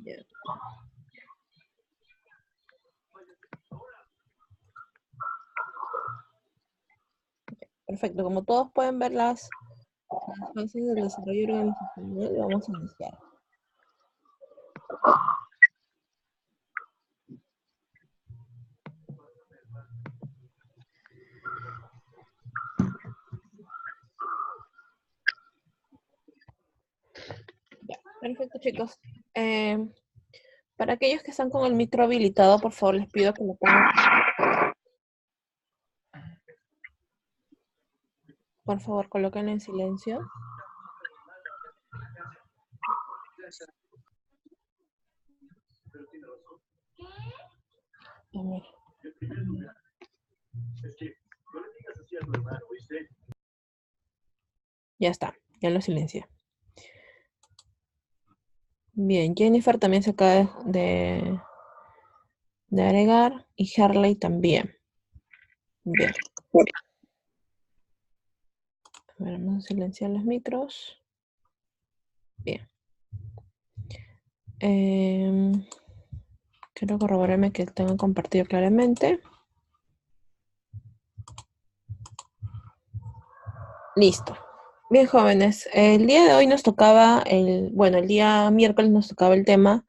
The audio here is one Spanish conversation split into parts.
Ya. Perfecto, como todos pueden ver las fases del desarrollo organizacional, vamos a iniciar. Ya, perfecto, chicos. Para aquellos que están con el micro habilitado, por favor, les pido que lo pongan. Por favor, colóquenlo en silencio. A ver. Ya está, ya lo silencié. Bien, Jennifer también se acaba de agregar y Harley también. Bien. A ver, vamos a silenciar los micros. Bien. Quiero corroborarme que tengan compartido claramente. Listo. Bien, jóvenes, el día de hoy nos tocaba, el día miércoles nos tocaba el tema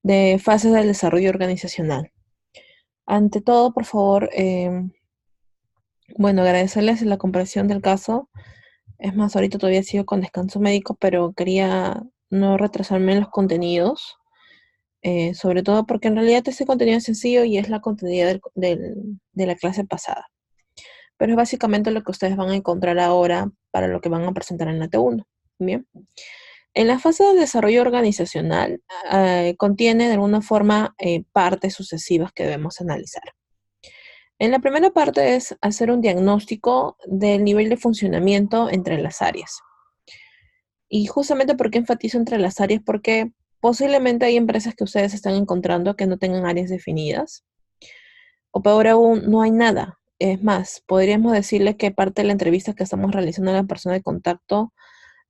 de fases del desarrollo organizacional. Ante todo, por favor, agradecerles la comprensión del caso. Es más, ahorita todavía sigo con descanso médico, pero quería no retrasarme en los contenidos, sobre todo porque en realidad este contenido es sencillo y es la continuidad de la clase pasada. Pero es básicamente lo que ustedes van a encontrar ahora para lo que van a presentar en la T1. Bien. En la fase de desarrollo organizacional contiene de alguna forma partes sucesivas que debemos analizar. En la primera parte es hacer un diagnóstico del nivel de funcionamiento entre las áreas. Y justamente por qué enfatizo entre las áreas, porque posiblemente hay empresas que ustedes están encontrando que no tengan áreas definidas, o peor aún, no hay nada. Es más, podríamos decirle que parte de la entrevista que estamos realizando a la persona de contacto,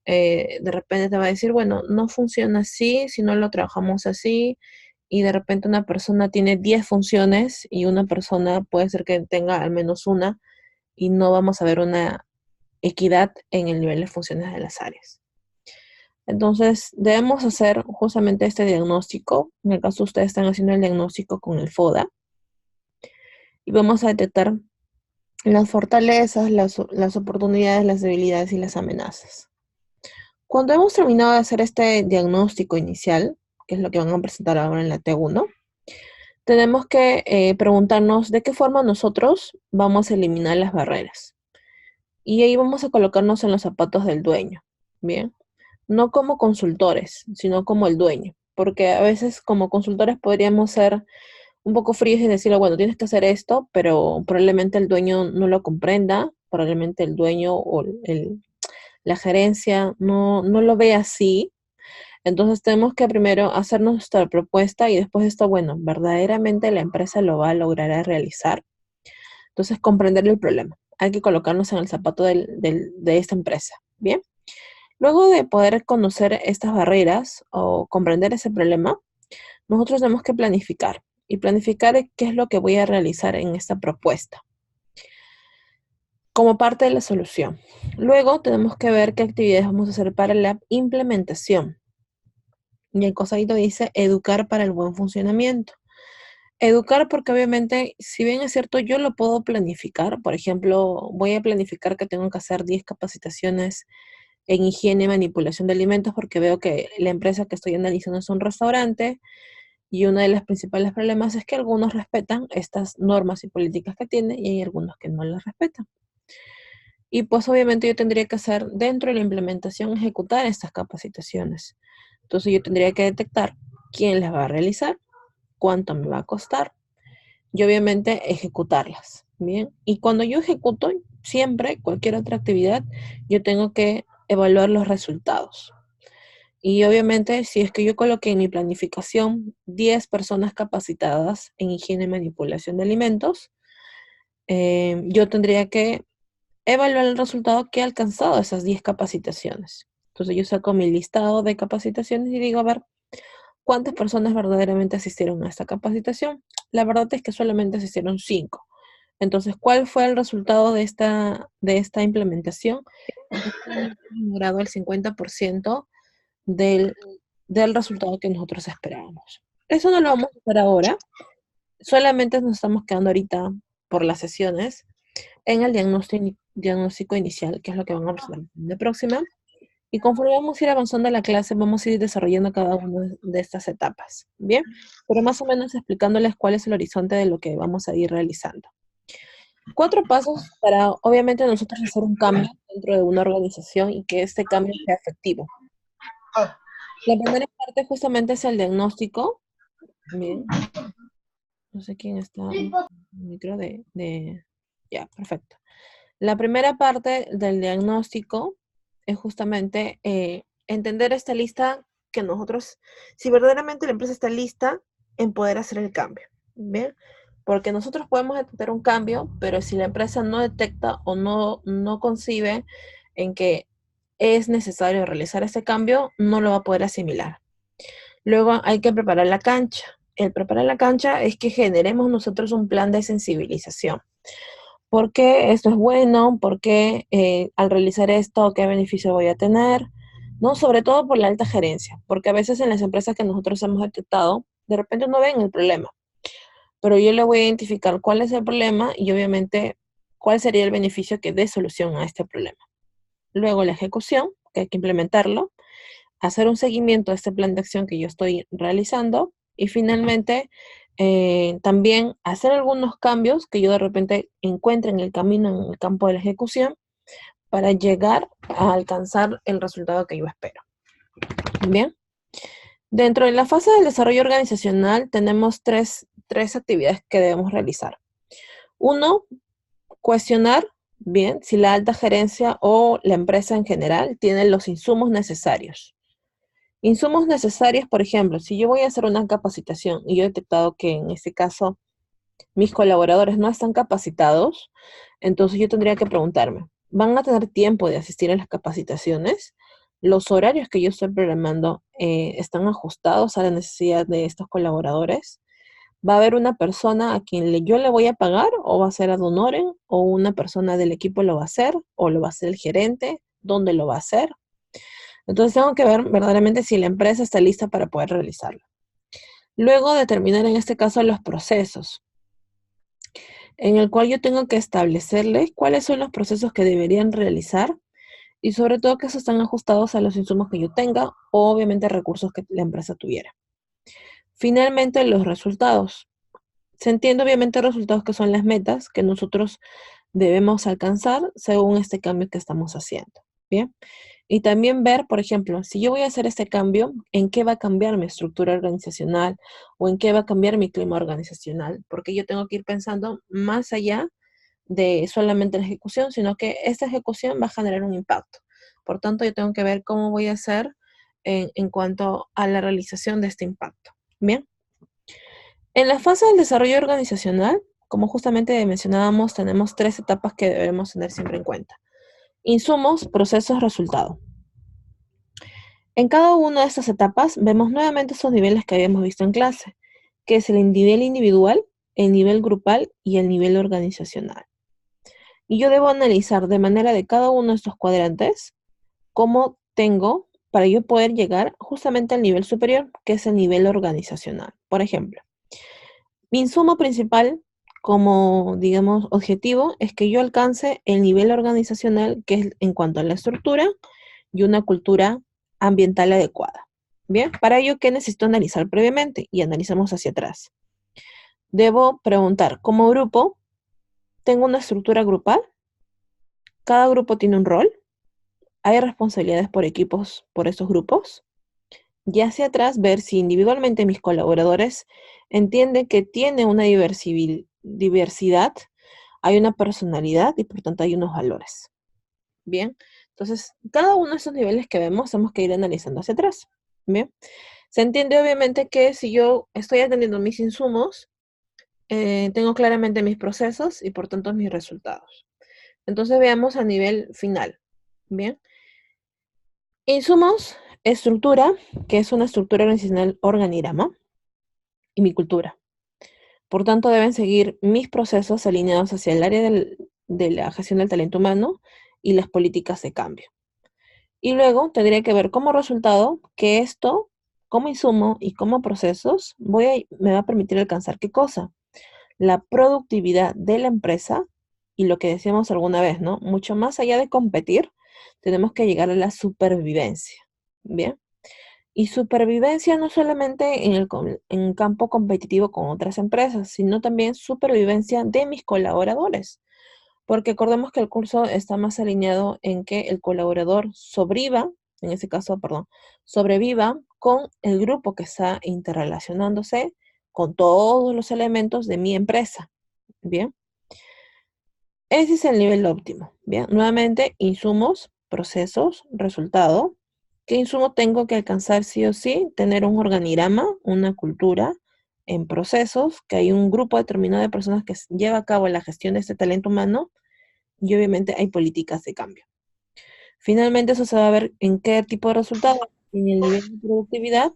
de repente te va a decir, bueno, no funciona así, si no lo trabajamos así, y de repente una persona tiene 10 funciones y una persona puede ser que tenga al menos una, y no vamos a ver una equidad en el nivel de funciones de las áreas. Entonces, debemos hacer justamente este diagnóstico. En el caso ustedes están haciendo el diagnóstico con el FODA, y vamos a detectar las fortalezas, las oportunidades, las debilidades y las amenazas. Cuando hemos terminado de hacer este diagnóstico inicial, que es lo que van a presentar ahora en la T1, tenemos que preguntarnos de qué forma nosotros vamos a eliminar las barreras. Y ahí vamos a colocarnos en los zapatos del dueño, ¿bien? No como consultores, sino como el dueño. Porque a veces como consultores podríamos ser un poco fríos y decirle, bueno, tienes que hacer esto, pero probablemente el dueño no lo comprenda, probablemente el dueño o la gerencia no lo ve así. Entonces tenemos que primero hacer nuestra propuesta y después de esto, bueno, verdaderamente la empresa lo va a lograr realizar. Entonces comprender el problema. Hay que colocarnos en el zapato de esta empresa. Bien. Luego de poder conocer estas barreras o comprender ese problema, nosotros tenemos que planificar y planificar qué es lo que voy a realizar en esta propuesta como parte de la solución. Luego tenemos que ver qué actividades vamos a hacer para la implementación. Y el cosadito dice educar para el buen funcionamiento. Educar porque obviamente, si bien es cierto, yo lo puedo planificar. Por ejemplo, voy a planificar que tengo que hacer 10 capacitaciones en higiene y manipulación de alimentos porque veo que la empresa que estoy analizando es un restaurante y uno de los principales problemas es que algunos respetan estas normas y políticas que tiene y hay algunos que no las respetan. Y pues obviamente yo tendría que hacer dentro de la implementación, ejecutar estas capacitaciones. Entonces yo tendría que detectar quién las va a realizar, cuánto me va a costar y obviamente ejecutarlas. Bien. Y cuando yo ejecuto, siempre, cualquier otra actividad, yo tengo que evaluar los resultados. Y obviamente, si es que yo coloqué en mi planificación 10 personas capacitadas en higiene y manipulación de alimentos, yo tendría que evaluar el resultado que he alcanzado esas 10 capacitaciones. Entonces yo saco mi listado de capacitaciones y digo, a ver, ¿cuántas personas verdaderamente asistieron a esta capacitación? La verdad es que solamente asistieron 5. Entonces, ¿cuál fue el resultado de esta implementación? Efectivamente, hemos logrado el 50% del, del resultado que nosotros esperábamos. Eso no lo vamos a hacer ahora, solamente nos estamos quedando ahorita por las sesiones en el diagnóstico inicial, que es lo que van a presentar de próxima. Y conforme vamos a ir avanzando en la clase, vamos a ir desarrollando cada una de estas etapas, ¿bien? Pero más o menos explicándoles cuál es el horizonte de lo que vamos a ir realizando. 4 pasos para, obviamente, nosotros hacer un cambio dentro de una organización y que este cambio sea efectivo. La primera parte justamente es el diagnóstico. Bien, no sé quién está, micro ya, perfecto. La primera parte del diagnóstico es justamente entender esta lista que nosotros, si verdaderamente la empresa está lista en poder hacer el cambio, ¿bien? Porque nosotros podemos detectar un cambio, pero si la empresa no detecta o no concibe en que es necesario realizar ese cambio, no lo va a poder asimilar. Luego hay que preparar la cancha. El preparar la cancha es que generemos nosotros un plan de sensibilización. ¿Por qué esto es bueno? ¿Por qué al realizar esto, qué beneficio voy a tener? ¿No? Sobre todo por la alta gerencia, porque a veces en las empresas que nosotros hemos detectado, de repente no ven el problema, pero yo le voy a identificar cuál es el problema y obviamente cuál sería el beneficio que dé solución a este problema. Luego la ejecución, que hay que implementarlo, hacer un seguimiento a este plan de acción que yo estoy realizando y finalmente también hacer algunos cambios que yo de repente encuentre en el camino, en el campo de la ejecución, para llegar a alcanzar el resultado que yo espero. Bien. Dentro de la fase del desarrollo organizacional tenemos tres actividades que debemos realizar. Uno, cuestionar bien si la alta gerencia o la empresa en general tiene los insumos necesarios. Insumos necesarios, por ejemplo, si yo voy a hacer una capacitación y yo he detectado que en este caso mis colaboradores no están capacitados, entonces yo tendría que preguntarme, ¿van a tener tiempo de asistir a las capacitaciones? ¿Los horarios que yo estoy programando están ajustados a la necesidad de estos colaboradores? ¿Va a haber una persona a quien yo le voy a pagar o va a ser ad honorem o una persona del equipo lo va a hacer o lo va a hacer el gerente? ¿Dónde lo va a hacer? Entonces tengo que ver verdaderamente si la empresa está lista para poder realizarlo. Luego determinar en este caso los procesos, en el cual yo tengo que establecerle cuáles son los procesos que deberían realizar y sobre todo que esos están ajustados a los insumos que yo tenga o obviamente recursos que la empresa tuviera. Finalmente, los resultados. Se entiende obviamente resultados que son las metas que nosotros debemos alcanzar según este cambio que estamos haciendo. Bien. Y también ver, por ejemplo, si yo voy a hacer este cambio, ¿en qué va a cambiar mi estructura organizacional o en qué va a cambiar mi clima organizacional? Porque yo tengo que ir pensando más allá de solamente la ejecución, sino que esta ejecución va a generar un impacto. Por tanto, yo tengo que ver cómo voy a hacer en cuanto a la realización de este impacto. Bien. En la fase del desarrollo organizacional, como justamente mencionábamos, tenemos 3 etapas que debemos tener siempre en cuenta. Insumos, procesos, resultado. En cada una de estas etapas vemos nuevamente esos niveles que habíamos visto en clase, que es el nivel individual, el nivel grupal y el nivel organizacional. Y yo debo analizar de manera de cada uno de estos cuadrantes cómo tengo para yo poder llegar justamente al nivel superior, que es el nivel organizacional. Por ejemplo, mi insumo principal como, digamos, objetivo es que yo alcance el nivel organizacional que es en cuanto a la estructura y una cultura ambiental adecuada. Bien, para ello, ¿qué necesito analizar previamente? Y analizamos hacia atrás. Debo preguntar, como grupo, ¿tengo una estructura grupal? ¿Cada grupo tiene un rol? ¿Hay responsabilidades por equipos por esos grupos? Y hacia atrás, ver si individualmente mis colaboradores entienden que tiene una diversidad, hay una personalidad y por tanto hay unos valores. Bien, entonces cada uno de esos niveles que vemos tenemos que ir analizando hacia atrás. Bien, se entiende obviamente que si yo estoy atendiendo mis insumos, tengo claramente mis procesos y por tanto mis resultados. Entonces veamos a nivel final. Bien, Insumos, estructura, que es una estructura organizacional organigrama, y mi cultura. Por tanto, deben seguir mis procesos alineados hacia el área de la gestión del talento humano y las políticas de cambio. Y luego tendría que ver como resultado que esto, como insumo y como procesos, me va a permitir alcanzar qué cosa. La productividad de la empresa y lo que decíamos alguna vez, ¿no? Mucho más allá de competir, tenemos que llegar a la supervivencia. Bien. Y supervivencia no solamente en campo competitivo con otras empresas, sino también supervivencia de mis colaboradores. Porque acordemos que el curso está más alineado en que el colaborador sobreviva, en ese caso, perdón, sobreviva con el grupo que está interrelacionándose con todos los elementos de mi empresa. Bien, ese es el nivel óptimo. Bien, nuevamente, insumos, procesos, resultado. ¿Qué insumo tengo que alcanzar sí o sí? Tener un organigrama, una cultura en procesos, que hay un grupo determinado de personas que lleva a cabo la gestión de este talento humano y obviamente hay políticas de cambio. Finalmente eso se va a ver en qué tipo de resultados, en el nivel de productividad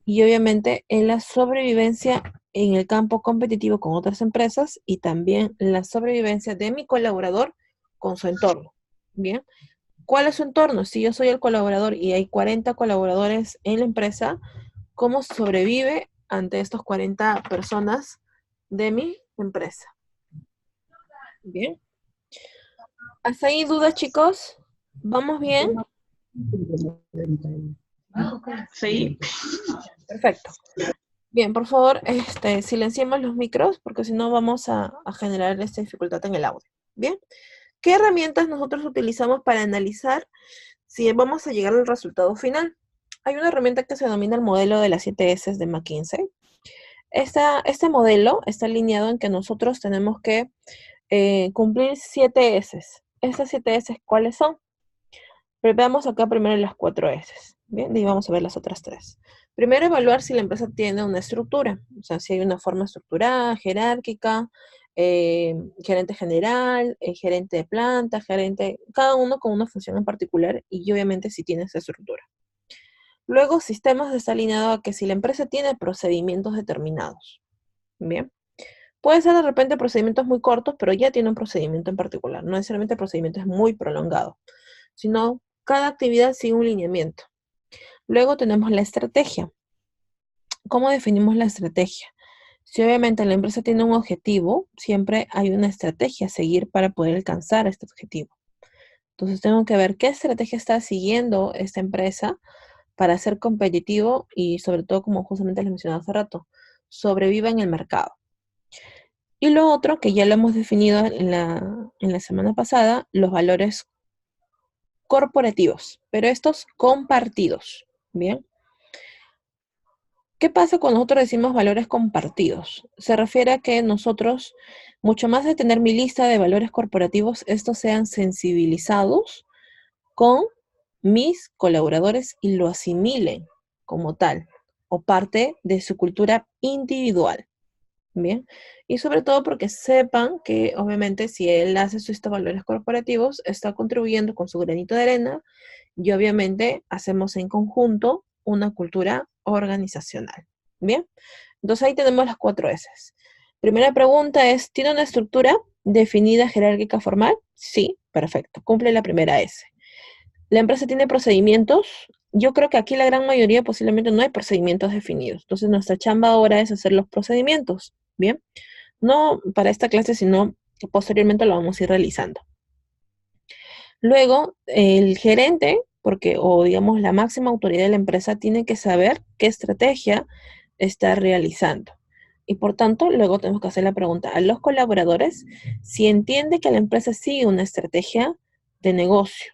y obviamente en la sobrevivencia en el campo competitivo con otras empresas y también la sobrevivencia de mi colaborador con su entorno. Bien, ¿cuál es su entorno? Si yo soy el colaborador y hay 40 colaboradores en la empresa, ¿cómo sobrevive ante estos 40 personas de mi empresa? Bien, ¿hasta ahí dudas, chicos? ¿Vamos bien? Sí. Perfecto. Bien, por favor, silenciemos los micros porque si no vamos a generar esta dificultad en el audio. Bien, ¿qué herramientas nosotros utilizamos para analizar si vamos a llegar al resultado final? Hay una herramienta que se denomina el modelo de las 7 S de McKinsey. Este modelo está alineado en que nosotros tenemos que cumplir 7 S. ¿Estas 7 S cuáles son? Pero veamos acá primero las 4 S. Bien, y vamos a ver las otras 3. Primero, evaluar si la empresa tiene una estructura, o sea, si hay una forma estructurada, jerárquica, gerente general, gerente de planta, gerente, cada uno con una función en particular y obviamente si tiene esa estructura. Luego, sistemas está alineado a que si la empresa tiene procedimientos determinados. Bien. Puede ser de repente procedimientos muy cortos, pero ya tiene un procedimiento en particular. No necesariamente el procedimiento es muy prolongado, sino cada actividad sigue un lineamiento. Luego tenemos la estrategia. ¿Cómo definimos la estrategia? Si obviamente la empresa tiene un objetivo, siempre hay una estrategia a seguir para poder alcanzar este objetivo. Entonces tengo que ver qué estrategia está siguiendo esta empresa para ser competitivo y sobre todo, como justamente les mencionaba hace rato, sobreviva en el mercado. Y lo otro, que ya lo hemos definido en la semana pasada, los valores corporativos, pero estos compartidos. Bien. ¿Qué pasa cuando nosotros decimos valores compartidos? Se refiere a que nosotros, mucho más de tener mi lista de valores corporativos, estos sean sensibilizados con mis colaboradores y lo asimilen como tal o parte de su cultura individual. Bien, y sobre todo porque sepan que obviamente si él hace estos valores corporativos, está contribuyendo con su granito de arena y obviamente hacemos en conjunto una cultura organizacional. Bien, entonces ahí tenemos las 4 S. Primera pregunta es, ¿tiene una estructura definida jerárquica formal? Sí, perfecto, cumple la primera S. ¿La empresa tiene procedimientos? Yo creo que aquí la gran mayoría posiblemente no hay procedimientos definidos. Entonces nuestra chamba ahora es hacer los procedimientos. Bien, no para esta clase, sino que posteriormente lo vamos a ir realizando. Luego, el gerente, porque, o digamos, la máxima autoridad de la empresa tiene que saber qué estrategia está realizando. Y por tanto, luego tenemos que hacer la pregunta a los colaboradores si entiende que la empresa sigue una estrategia de negocio.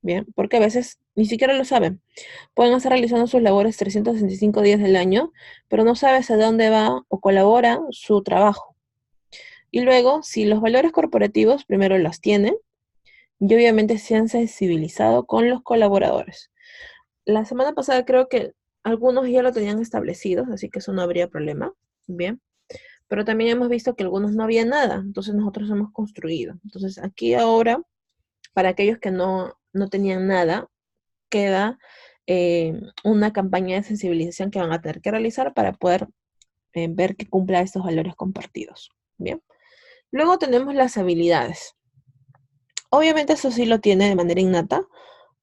Bien, porque a veces ni siquiera lo saben. Pueden estar realizando sus labores 365 días del año, pero no sabes a dónde va o colabora su trabajo. Y luego, si los valores corporativos primero los tienen, y obviamente se han sensibilizado con los colaboradores. La semana pasada creo que algunos ya lo tenían establecidos, así que eso no habría problema. Bien. Pero también hemos visto que algunos no había nada, entonces nosotros hemos construido. Entonces aquí ahora, para aquellos que no tenían nada, queda una campaña de sensibilización que van a tener que realizar para poder ver que cumpla estos valores compartidos. Bien. Luego tenemos las habilidades. Obviamente eso sí lo tiene de manera innata,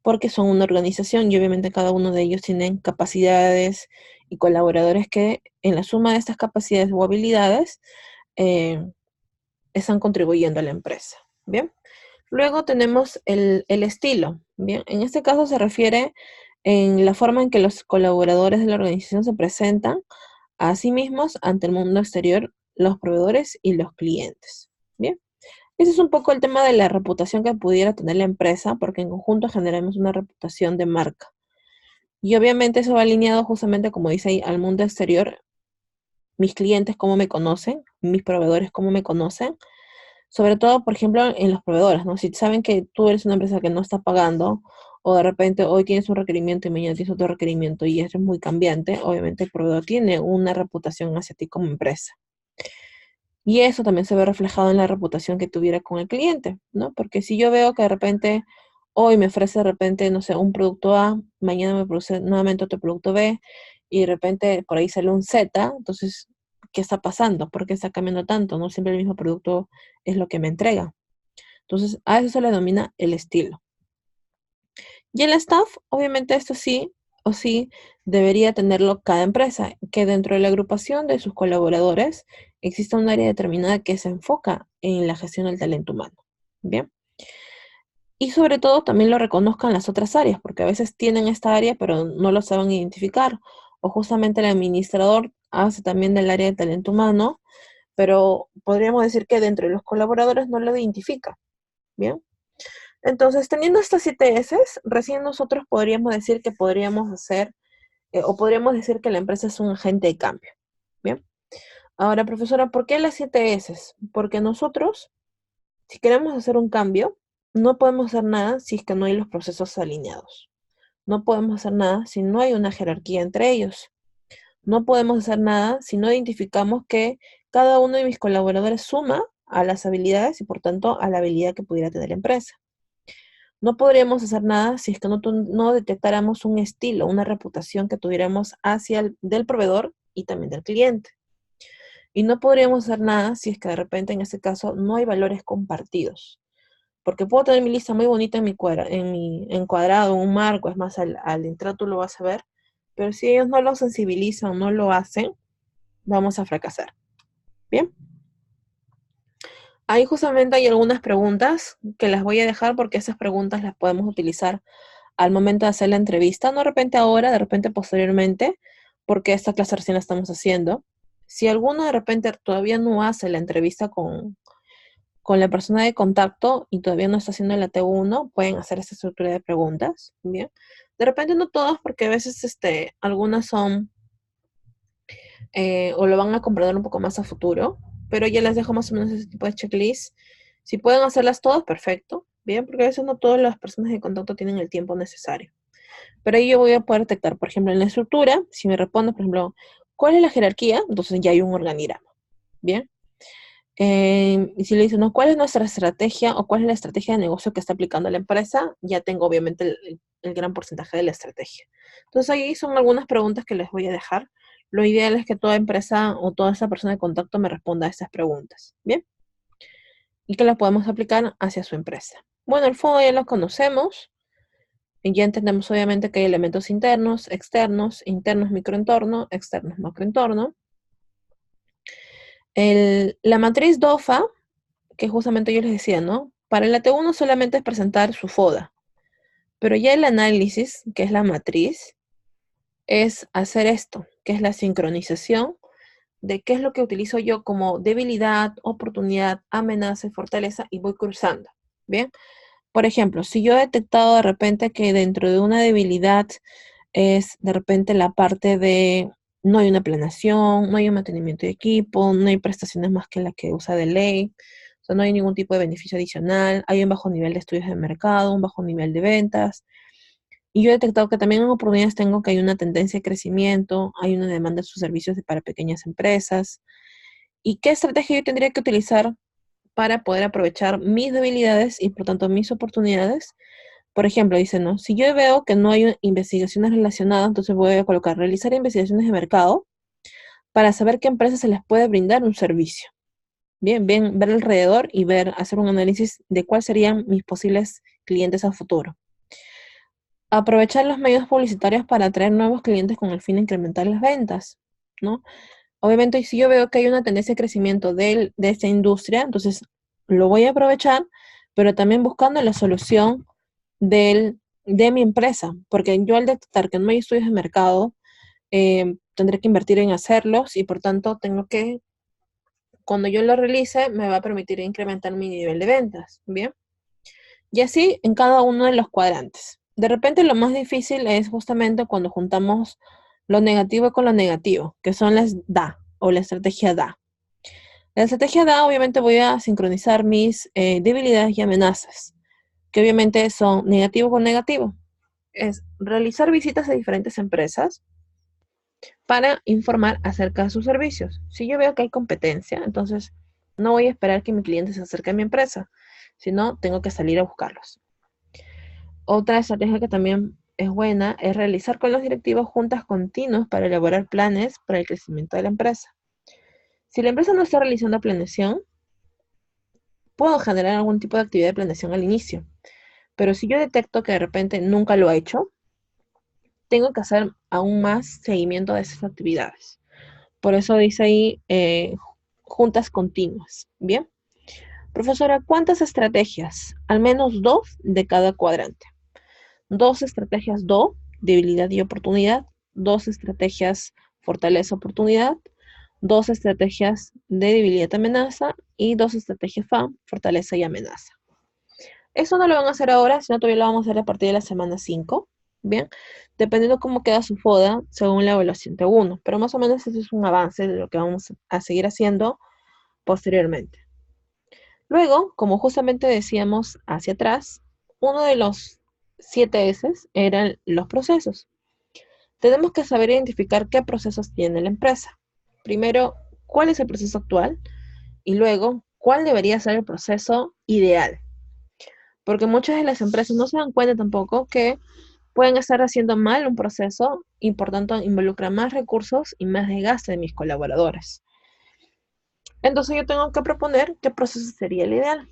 porque son una organización y obviamente cada uno de ellos tienen capacidades y colaboradores que en la suma de estas capacidades o habilidades eh, están contribuyendo a la empresa. Bien. Luego tenemos el estilo. Bien. En este caso se refiere en la forma en que los colaboradores de la organización se presentan a sí mismos ante el mundo exterior, los proveedores y los clientes. Bien. Ese es un poco el tema de la reputación que pudiera tener la empresa, porque en conjunto generamos una reputación de marca. Y obviamente eso va alineado justamente, como dice ahí, al mundo exterior, mis clientes cómo me conocen, mis proveedores cómo me conocen, sobre todo, por ejemplo, en los proveedores, ¿no? Si saben que tú eres una empresa que no está pagando, o de repente hoy tienes un requerimiento y mañana tienes otro requerimiento y es muy cambiante, obviamente el proveedor tiene una reputación hacia ti como empresa. Y eso también se ve reflejado en la reputación que tuviera con el cliente, ¿no? Porque si yo veo que de repente hoy me ofrece de repente, no sé, un producto A, mañana me produce nuevamente otro producto B, y de repente por ahí sale un Z, entonces, ¿qué está pasando? ¿Por qué está cambiando tanto? No siempre el mismo producto es lo que me entrega. Entonces, a eso se le denomina el estilo. Y el staff, obviamente esto sí o sí debería tenerlo cada empresa, que dentro de la agrupación de sus colaboradores exista un área determinada que se enfoca en la gestión del talento humano. Bien. Y sobre todo también lo reconozcan las otras áreas, porque a veces tienen esta área pero no lo saben identificar. O justamente el administrador hace también del área de talento humano, pero podríamos decir que dentro de los colaboradores no lo identifica. Bien. Entonces, teniendo estas 7 S, recién nosotros podríamos decir que podríamos hacer, o podríamos decir que la empresa es un agente de cambio. Bien. Ahora, profesora, ¿por qué las 7 S? Porque nosotros, si queremos hacer un cambio, no podemos hacer nada si es que no hay los procesos alineados. No podemos hacer nada si no hay una jerarquía entre ellos. No podemos hacer nada si no identificamos que cada uno de mis colaboradores suma a las habilidades y por tanto a la habilidad que pudiera tener la empresa. No podríamos hacer nada si es que no detectáramos un estilo, una reputación que tuviéramos hacia del proveedor y también del cliente. Y no podríamos hacer nada si es que de repente en este caso no hay valores compartidos. Porque puedo tener mi lista muy bonita en mi encuadrado, en un marco, es más, al entrar tú lo vas a ver, pero si ellos no lo sensibilizan, no lo hacen, vamos a fracasar. Bien. Ahí justamente hay algunas preguntas que las voy a dejar porque esas preguntas las podemos utilizar al momento de hacer la entrevista, no de repente ahora, de repente posteriormente, porque esta clase recién la estamos haciendo. Si alguno de repente todavía no hace la entrevista con la persona de contacto y todavía no está haciendo la T1, pueden hacer esta estructura de preguntas, ¿bien? De repente no todas, porque a veces algunas son, o lo van a comprender un poco más a futuro, pero ya les dejo más o menos ese tipo de checklist. Si pueden hacerlas todas, perfecto, ¿bien? Porque a veces no todas las personas de contacto tienen el tiempo necesario. Pero ahí yo voy a poder detectar, por ejemplo, en la estructura, si me responde, por ejemplo, ¿cuál es la jerarquía? Entonces ya hay un organigrama, ¿bien? Y si le dicen, ¿no? ¿Cuál es nuestra estrategia o cuál es la estrategia de negocio que está aplicando la empresa? Ya tengo obviamente el gran porcentaje de la estrategia. Entonces ahí son algunas preguntas que les voy a dejar. Lo ideal es que toda empresa o toda esa persona de contacto me responda a estas preguntas, ¿bien? Y que las podemos aplicar hacia su empresa. Bueno, el fondo ya lo conocemos. Y ya entendemos obviamente que hay elementos internos microentorno, externos macroentorno. La matriz DOFA, que justamente yo les decía, ¿no? Para el AT1 solamente es presentar su FODA, pero ya el análisis, que es la matriz, es hacer esto, que es la sincronización de qué es lo que utilizo yo como debilidad, oportunidad, amenaza y fortaleza y voy cruzando, ¿bien? Por ejemplo, si yo he detectado de repente que dentro de una debilidad es de repente la parte de no hay una planeación, no hay un mantenimiento de equipo, no hay prestaciones más que la que usa de ley, o sea, no hay ningún tipo de beneficio adicional, hay un bajo nivel de estudios de mercado, un bajo nivel de ventas. Y yo he detectado que también en oportunidades tengo que hay una tendencia de crecimiento, hay una demanda de sus servicios para pequeñas empresas. ¿Y qué estrategia yo tendría que utilizar para poder aprovechar mis debilidades y por tanto mis oportunidades Por ejemplo, dice, ¿no? Si yo veo que no hay investigaciones relacionadas, entonces voy a colocar realizar investigaciones de mercado para saber qué empresas se les puede brindar un servicio. Bien, bien, ver alrededor y ver, hacer un análisis de cuáles serían mis posibles clientes a futuro. Aprovechar los medios publicitarios para atraer nuevos clientes con el fin de incrementar las ventas, ¿no? Obviamente, si yo veo que hay una tendencia de crecimiento de esta industria, entonces lo voy a aprovechar, pero también buscando la solución de mi empresa, porque yo al detectar que no hay estudios de mercado, tendré que invertir en hacerlos y por tanto tengo que, cuando yo lo realice, me va a permitir incrementar mi nivel de ventas, ¿bien? Y así en cada uno de los cuadrantes. De repente lo más difícil es justamente cuando juntamos lo negativo con lo negativo, que son las DA o la estrategia DA. La estrategia DA obviamente voy a sincronizar mis debilidades y amenazas, que obviamente son negativo con negativo. Es realizar visitas a diferentes empresas para informar acerca de sus servicios. Si yo veo que hay competencia, entonces no voy a esperar que mi cliente se acerque a mi empresa, sino tengo que salir a buscarlos. Otra estrategia que también es buena es realizar con los directivos juntas continuas para elaborar planes para el crecimiento de la empresa. Si la empresa no está realizando planeación, puedo generar algún tipo de actividad de planeación al inicio. Pero si yo detecto que de repente nunca lo ha hecho, tengo que hacer aún más seguimiento de esas actividades. Por eso dice ahí juntas continuas. Bien. Profesora, ¿cuántas estrategias? Al menos dos de cada cuadrante. Dos estrategias DO, debilidad y oportunidad. Dos estrategias fortaleza, oportunidad. Dos estrategias de debilidad y amenaza. Y dos estrategias FAM, fortaleza y amenaza. Eso no lo van a hacer ahora, sino todavía lo vamos a hacer a partir de la semana 5. Bien, dependiendo cómo queda su FODA según la evaluación de 1. Pero más o menos eso es un avance de lo que vamos a seguir haciendo posteriormente. Luego, como justamente decíamos hacia atrás, uno de los 7 S eran los procesos. Tenemos que saber identificar qué procesos tiene la empresa. Primero, cuál es el proceso actual y luego, cuál debería ser el proceso ideal. Porque muchas de las empresas no se dan cuenta tampoco que pueden estar haciendo mal un proceso y por tanto involucra más recursos y más desgaste de mis colaboradores. Entonces yo tengo que proponer qué proceso sería el ideal.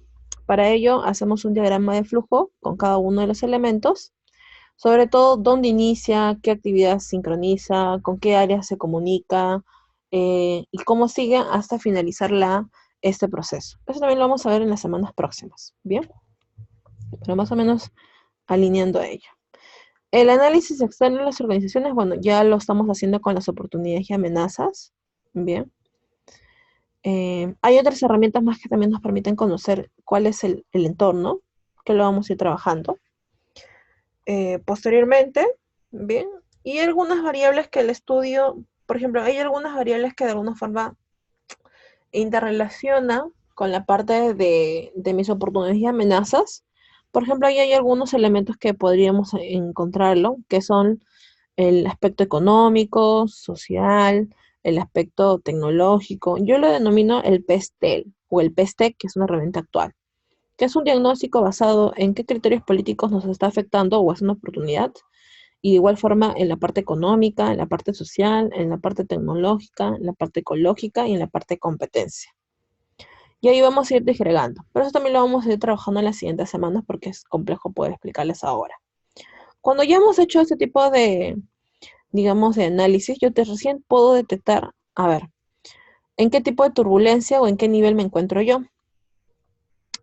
Para ello hacemos un diagrama de flujo con cada uno de los elementos, sobre todo dónde inicia, qué actividad sincroniza, con qué áreas se comunica y cómo sigue hasta finalizar este proceso. Eso también lo vamos a ver en las semanas próximas, ¿bien? Pero más o menos alineando a ello. El análisis externo de las organizaciones, bueno, ya lo estamos haciendo con las oportunidades y amenazas, ¿bien? Hay otras herramientas más que también nos permiten conocer cuál es el entorno, que lo vamos a ir trabajando. Posteriormente, bien, y algunas variables que el estudio, por ejemplo, hay algunas variables que de alguna forma interrelaciona con la parte de mis oportunidades y amenazas. Por ejemplo, ahí hay algunos elementos que podríamos encontrarlo, que son el aspecto económico, social, el aspecto tecnológico. Yo lo denomino el PESTEL o el PESTEC, que es una herramienta actual, que es un diagnóstico basado en qué criterios políticos nos está afectando o es una oportunidad, y de igual forma en la parte económica, en la parte social, en la parte tecnológica, en la parte ecológica y en la parte de competencia. Y ahí vamos a ir disgregando. Pero eso también lo vamos a ir trabajando en las siguientes semanas porque es complejo poder explicarles ahora. Cuando ya hemos hecho este tipo de, digamos, de análisis, yo te recién puedo detectar, a ver, en qué tipo de turbulencia o en qué nivel me encuentro yo.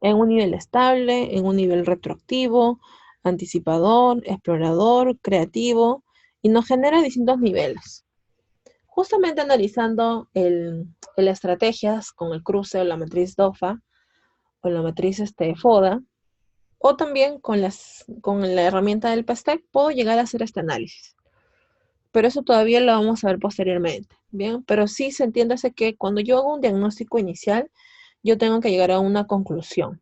En un nivel estable, en un nivel retroactivo, anticipador, explorador, creativo, y nos genera distintos niveles. Justamente analizando el estrategias con el cruce o la matriz DOFA o la matriz FODA, o también con la herramienta del PASTEC, puedo llegar a hacer este análisis. Pero eso todavía lo vamos a ver posteriormente, ¿bien? Pero sí se entiende que cuando yo hago un diagnóstico inicial, yo tengo que llegar a una conclusión.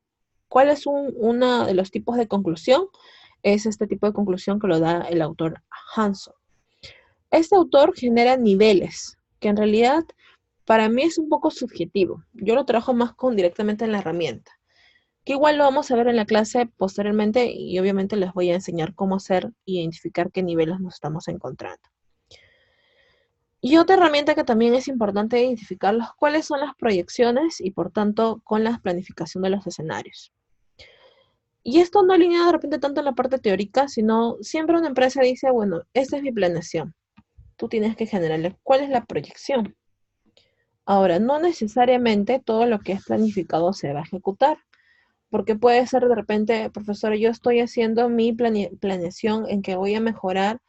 ¿Cuál es uno de los tipos de conclusión? Es este tipo de conclusión que lo da el autor Hanson. Este autor genera niveles, que en realidad para mí es un poco subjetivo. Yo lo trabajo más directamente en la herramienta. que igual lo vamos a ver en la clase posteriormente y obviamente les voy a enseñar cómo hacer e identificar qué niveles nos estamos encontrando. Y otra herramienta que también es importante identificar cuáles son las proyecciones y por tanto con la planificación de los escenarios. Y esto no alinea de repente tanto en la parte teórica, sino siempre una empresa dice, bueno, esta es mi planeación. Tú tienes que generarle cuál es la proyección. Ahora, no necesariamente todo lo que es planificado se va a ejecutar, porque puede ser de repente, profesora, yo estoy haciendo mi planeación en que voy a mejorar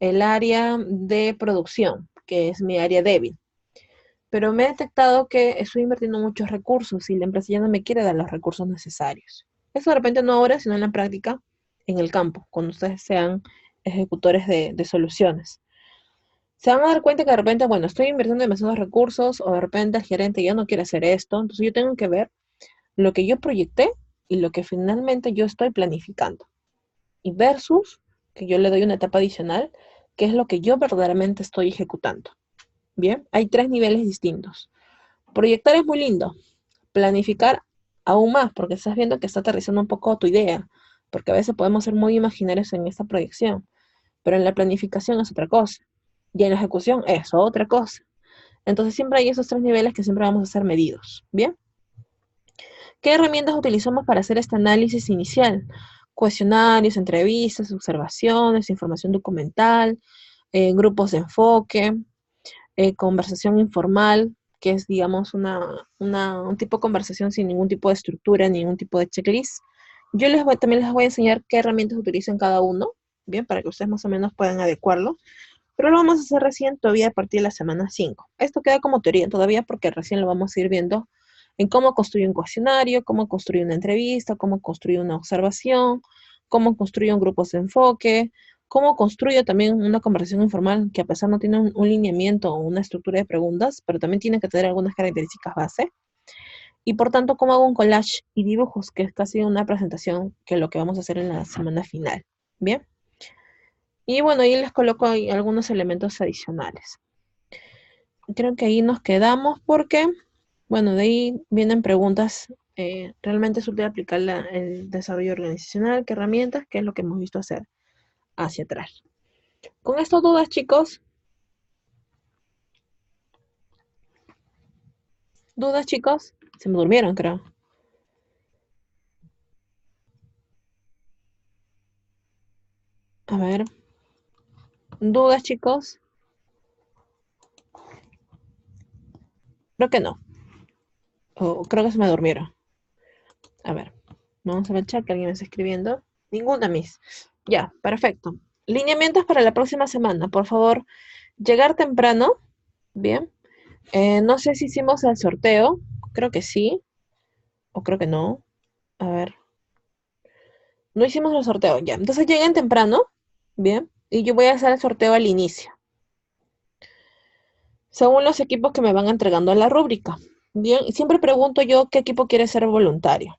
el área de producción, que es mi área débil. Pero me he detectado que estoy invirtiendo muchos recursos y la empresa ya no me quiere dar los recursos necesarios. Eso de repente no ahora, sino en la práctica, en el campo, cuando ustedes sean ejecutores de soluciones. Se van a dar cuenta que de repente, bueno, estoy invirtiendo demasiados recursos o de repente el gerente ya no quiere hacer esto, entonces yo tengo que ver lo que yo proyecté y lo que finalmente yo estoy planificando. Y versus que yo le doy una etapa adicional, que es lo que yo verdaderamente estoy ejecutando. Bien, hay tres niveles distintos. Proyectar es muy lindo, planificar aún más, porque estás viendo que está aterrizando un poco tu idea, porque a veces podemos ser muy imaginarios en esta proyección, pero en la planificación es otra cosa, y en la ejecución es otra cosa. Entonces siempre hay esos tres niveles que siempre vamos a ser medidos, ¿bien? ¿Qué herramientas utilizamos para hacer este análisis inicial? Cuestionarios, entrevistas, observaciones, información documental, grupos de enfoque, conversación informal, que es, digamos, un tipo de conversación sin ningún tipo de estructura, ningún tipo de checklist. Yo también les voy a enseñar qué herramientas utilizan cada uno, bien, para que ustedes más o menos puedan adecuarlo. Pero lo vamos a hacer recién todavía a partir de la semana 5. Esto queda como teoría todavía porque recién lo vamos a ir viendo en cómo construir un cuestionario, cómo construir una entrevista, cómo construir una observación, cómo construir un grupo de enfoque, cómo construyo también una conversación informal que a pesar no tiene un lineamiento o una estructura de preguntas, pero también tiene que tener algunas características base. Y por tanto, cómo hago un collage y dibujos, que es casi una presentación que es lo que vamos a hacer en la semana final. Bien. Y bueno, ahí les coloco ahí algunos elementos adicionales. Creo que ahí nos quedamos porque, bueno, de ahí vienen preguntas. ¿Realmente es útil aplicar el desarrollo organizacional? ¿Qué herramientas? ¿Qué es lo que hemos visto hacer hacia atrás? Con estas dudas, chicos. ¿Dudas, chicos? Se me durmieron, creo. A ver. ¿Dudas, chicos? Creo que no. O creo que se me durmieron. A ver. Vamos a ver el chat que alguien me está escribiendo. Ninguna, Miss. Ya, perfecto. Lineamientos para la próxima semana. Por favor, llegar temprano. Bien. No sé si hicimos el sorteo. Creo que sí. O creo que no. A ver. No hicimos el sorteo. Ya. Entonces lleguen temprano. Bien. Y yo voy a hacer el sorteo al inicio, según los equipos que me van entregando a la rúbrica. Bien. Y siempre pregunto yo qué equipo quiere ser voluntario.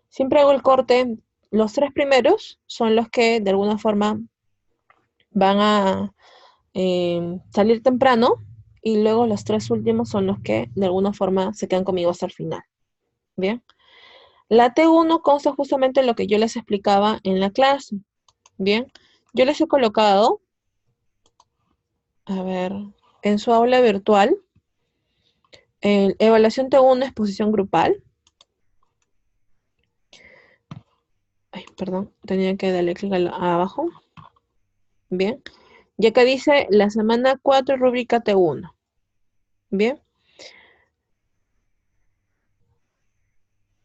Siempre hago el corte. Los tres primeros son los que de alguna forma van a salir temprano. Y luego los tres últimos son los que de alguna forma se quedan conmigo hasta el final. Bien. La T1 consta justamente de lo que yo les explicaba en la clase. Bien, yo les he colocado, a ver, en su aula virtual, evaluación T1, exposición grupal. Ay, perdón, tenía que darle clic abajo. Bien, y acá dice la semana 4, rúbrica T1. Bien,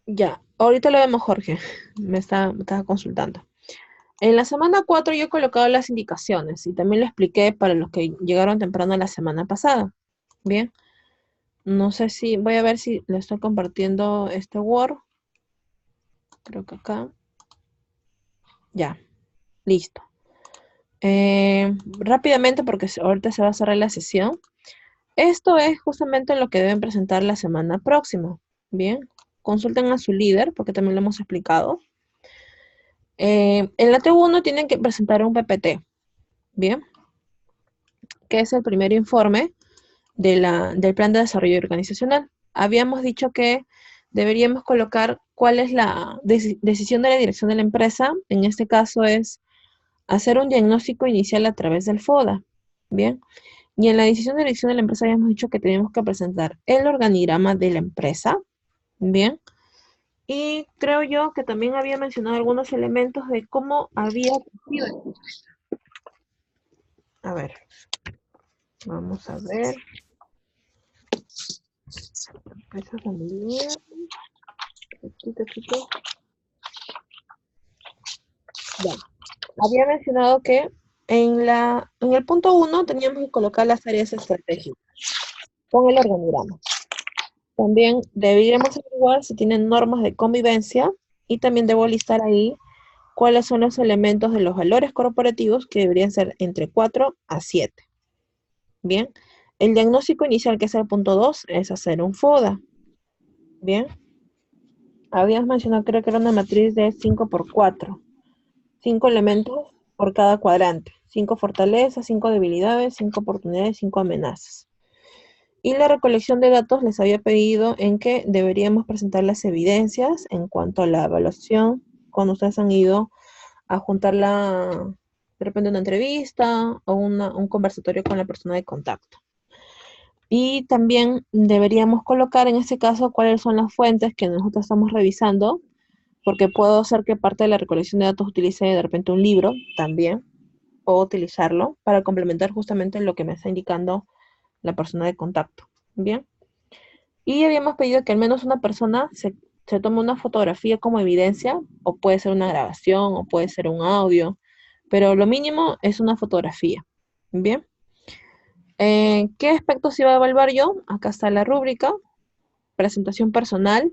ya, ahorita lo vemos, Jorge, me estaba consultando. En la semana 4 yo he colocado las indicaciones y también lo expliqué para los que llegaron temprano la semana pasada. Bien, no sé si, voy a ver si le estoy compartiendo este Word. Creo que acá. Ya, listo. Rápidamente, porque ahorita se va a cerrar la sesión. Esto es justamente lo que deben presentar la semana próxima. Bien, consulten a su líder, porque también lo hemos explicado. En la T1 tienen que presentar un PPT. Bien, que es el primer informe del plan de desarrollo organizacional. Habíamos dicho que deberíamos colocar cuál es la decisión de la dirección de la empresa. En este caso es hacer un diagnóstico inicial a través del FODA. Bien. Y en la decisión de dirección de la empresa habíamos dicho que teníamos que presentar el organigrama de la empresa. Bien. Y creo yo que también había mencionado algunos elementos de cómo había crecido. A ver, vamos a ver. Empresa familiar. Ya. Había mencionado que en el punto 1 teníamos que colocar las áreas estratégicas con el organigrama. También deberíamos averiguar si tienen normas de convivencia y también debo listar ahí cuáles son los elementos de los valores corporativos que deberían ser entre 4 a 7. Bien, el diagnóstico inicial, que es el punto 2, es hacer un FODA. Bien, habíamos mencionado, creo que era una matriz de 5 por 4. 5 elementos por cada cuadrante. 5 fortalezas, 5 debilidades, 5 oportunidades, 5 amenazas. Y la recolección de datos les había pedido en que deberíamos presentar las evidencias en cuanto a la evaluación cuando ustedes han ido a juntarla, de repente una entrevista o un conversatorio con la persona de contacto. Y también deberíamos colocar en este caso cuáles son las fuentes que nosotros estamos revisando, porque puedo hacer que parte de la recolección de datos utilice de repente un libro también, puedo utilizarlo para complementar justamente lo que me está indicando la persona de contacto. Bien. Y habíamos pedido que al menos una persona se tome una fotografía como evidencia, o puede ser una grabación, o puede ser un audio, pero lo mínimo es una fotografía. Bien. ¿Qué aspectos iba a evaluar yo? Acá está la rúbrica. Presentación personal.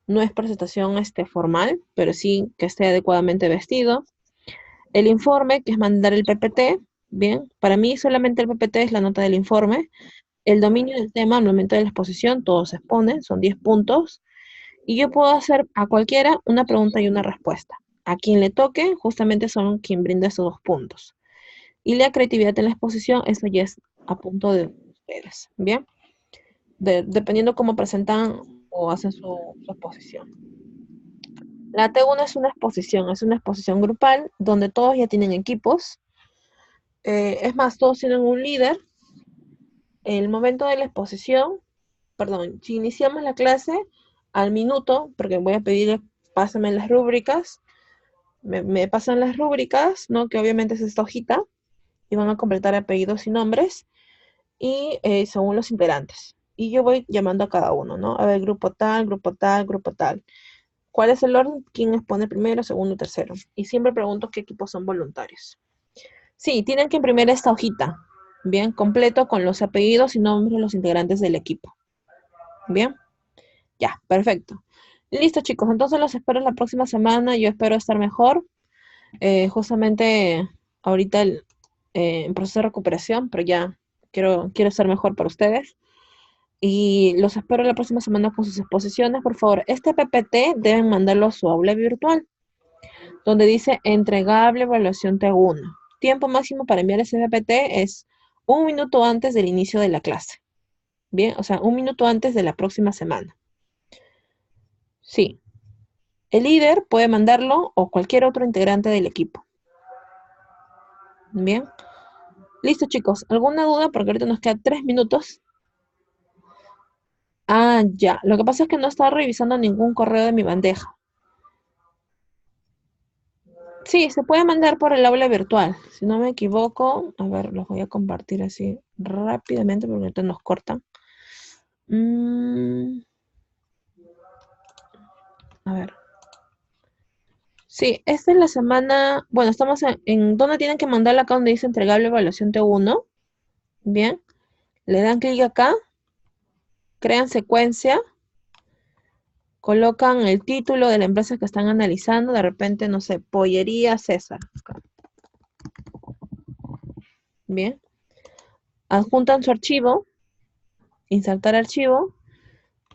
No es presentación formal, pero sí que esté adecuadamente vestido. El informe, que es mandar el PPT. Bien. Para mí solamente el PPT es la nota del informe. El dominio del tema al momento de la exposición, todo se expone, son 10 puntos. Y yo puedo hacer a cualquiera una pregunta y una respuesta. A quien le toque, justamente son quien brinda esos 2 puntos. Y la creatividad en la exposición, eso ya es a punto de ustedes. Bien, dependiendo cómo presentan o hacen su exposición. La T1 es una exposición grupal donde todos ya tienen equipos. Es más, todos tienen un líder. El momento de la exposición, perdón, si iniciamos la clase al minuto, porque voy a pedir, pásame las rúbricas, me pasan las rúbricas, ¿no? Que obviamente es esta hojita, y van a completar apellidos y nombres, y según los integrantes. Y yo voy llamando a cada uno, ¿no? A ver, grupo tal, grupo tal, grupo tal. ¿Cuál es el orden? ¿Quién expone primero, segundo, tercero? Y siempre pregunto qué equipos son voluntarios. Sí, tienen que imprimir esta hojita, bien, completo con los apellidos y nombres de los integrantes del equipo. Bien, ya, perfecto. Listo, chicos, entonces los espero la próxima semana. Yo espero estar mejor. Justamente ahorita en proceso de recuperación, pero ya quiero estar mejor para ustedes. Y los espero la próxima semana con sus exposiciones. Por favor, este PPT deben mandarlo a su aula virtual, donde dice entregable evaluación T1. Tiempo máximo para enviar ese PPT es 1 minuto antes del inicio de la clase. Bien, o sea, 1 minuto antes de la próxima semana. Sí, el líder puede mandarlo o cualquier otro integrante del equipo. Bien. Listo, chicos. ¿Alguna duda? Porque ahorita nos quedan 3 minutos. Ah, ya. Lo que pasa es que no estaba revisando ningún correo de mi bandeja. Sí, se puede mandar por el aula virtual. Si no me equivoco, a ver, los voy a compartir así rápidamente porque ahorita nos cortan. A ver. Sí, esta es la semana. Bueno, estamos en ¿dónde tienen que mandarla? Acá donde dice entregable evaluación T1. Bien. Le dan clic acá. Crean secuencia. Colocan el título de la empresa que están analizando, de repente, no sé, Pollería César. Bien. Adjuntan su archivo, insertar archivo,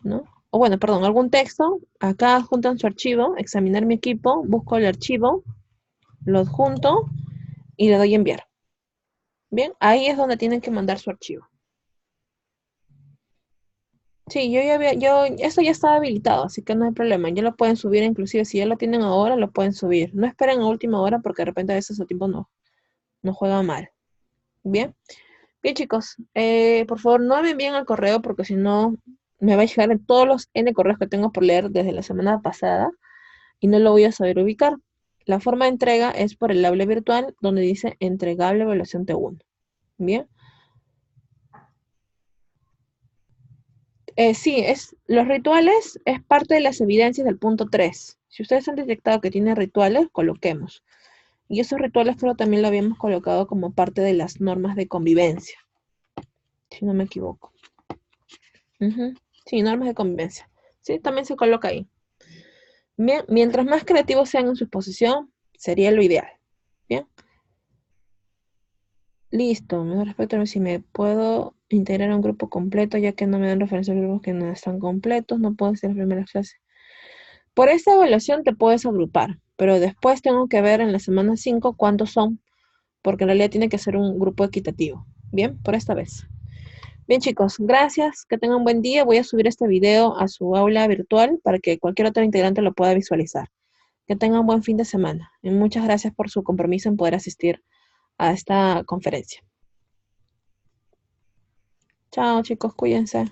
¿no? O bueno, perdón, algún texto. Acá adjuntan su archivo, examinar mi equipo, busco el archivo, lo adjunto y le doy enviar. Bien, ahí es donde tienen que mandar su archivo. Sí, esto ya estaba habilitado, así que no hay problema. Ya lo pueden subir, inclusive si ya lo tienen ahora, lo pueden subir. No esperen a última hora porque de repente a veces el tiempo no juega mal. Bien, bien chicos, por favor no me envíen al correo porque si no me va a llegar en todos los N correos que tengo por leer desde la semana pasada y no lo voy a saber ubicar. La forma de entrega es por el aula virtual donde dice entregable evaluación T1. Bien. Sí, los rituales es parte de las evidencias del punto 3. Si ustedes han detectado que tiene rituales, coloquemos. Y esos rituales creo también lo habíamos colocado como parte de las normas de convivencia, si no me equivoco. Ujú. Sí, normas de convivencia. Sí, también se coloca ahí. Bien, mientras más creativos sean en su exposición, sería lo ideal. Bien, listo. Me respecto a si me puedo integrar a un grupo completo, ya que no me dan referencia a grupos que no están completos, no puedo hacer las primeras clases. Por esta evaluación te puedes agrupar, pero después tengo que ver en la semana 5 cuántos son, porque en realidad tiene que ser un grupo equitativo. Bien, por esta vez. Bien chicos, gracias, que tengan un buen día. Voy a subir este video a su aula virtual para que cualquier otro integrante lo pueda visualizar. Que tengan un buen fin de semana. Y muchas gracias por su compromiso en poder asistir a esta conferencia. Chao chicos, cuídense.